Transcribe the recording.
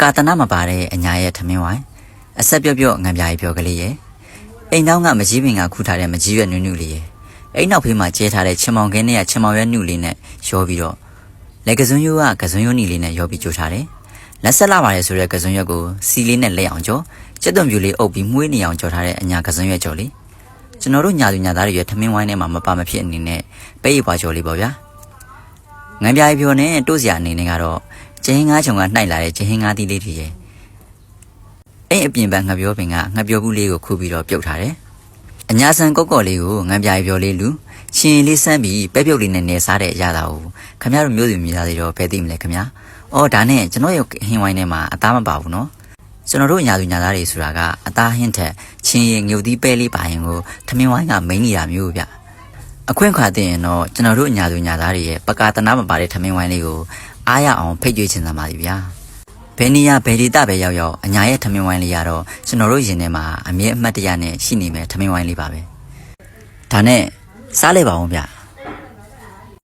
ကာတနာမပါတဲ့အညာရဲ့ထမင်းဝိုင်းအဆက်ပြော့ပြော့ငံပြားကြီးပြောကလေးရဲ့အိမ်တောင်းကမကြီးပင်ကခူးထားတဲ့မကြီးရွက်နုနုလေးရဲ့အိမ်နောက်ဖေးမှာကျဲထားတဲ့ချင်မောင်ကင်းနဲ့ချင်မောင်ရွက်နုလေးနဲ့ရောပြီးတော့လက်ကစွန်းရိုးကကစွန်းရိုးနီလေးနဲ့ရောပြီးကြိုးထားတယ်လက်ဆက်လာပါလေဆိုတဲ့ကစွန်းရွက်ကိုစီလေးနဲ့လက်အောင်ကြောကျက်သွံပြူလေးအုပ်ပြီးမှုေးနေအောင်ကြောထားတဲ့အညာကစွန်းရွက်ကြော်လေးကျွန်တော်တို့ညာသူညာသားတွေရဲ့ထမင်းဝိုင်းထဲမှာမပါမဖြစ်အနေနဲ့ပဲ့ရပွားကြော်လေးပေါ့ဗျာငံပြားကြီးပြောနဲ့တိုးစရာအနေနဲ့ကတော့ကျင်းငါးချုံကနှိုက်လာတဲ့ကျင်းငါးသီးလေးတွေရဲ့အဲ့အပြင်ဘက်ငှက်ပြောပင်ကငှက်ပြောဘူးလေးကိုခူးပြီးတော့ပြုတ်ထားတယ်အညာဆန်ကော့ကော့လေးကိုငံပြားကြီးပြောလေးလူရှင်လေးစမ်းပြီးပဲပြုတ်လေးနဲ့နေစားတဲ့အရာတာကိုခမရတို့မျိုးစုံမျိုးသားတွေတော့ဘယ်သိမလဲခင်ဗျာအော်ဒါနဲ့ကျွန်တော်ရဲ့ဟင်းဝိုင်းထဲမှာအသားမပါဘူးနော်ကျွန်တော်တို့ညာသူညာသားတွေဆိုတာကအသားဟင်းထက်ချင်းရင်ငုတ်သီးပဲလေးပါရင်ကိုထမင်းဝိုင်းကမိန်းနေတာမျိုးဗျအခွင့်ခါသိရင်တော့ကျွန်တော်တို့ညာသူညာသားတွေရဲ့ပကာတနာမပါတဲ့ထမင်းဝိုင်းလေးကိုအားရအောင်ဖိတ်ကြွေးချင်သပါဗျာဘယ်နေရာဘယ်ဒေသပဲရောက်ရောက်အညာရဲ့ထမင်းဝိုင်းလေးရတော့ကျွန်တော်တို့ရင်ထဲမှာအမြဲအမှတ်တရနဲ့ရှိနေမယ်ထမင်းဝိုင်းလေးပါပဲဒါနဲ့စားလိုက်ပါဦးဗျ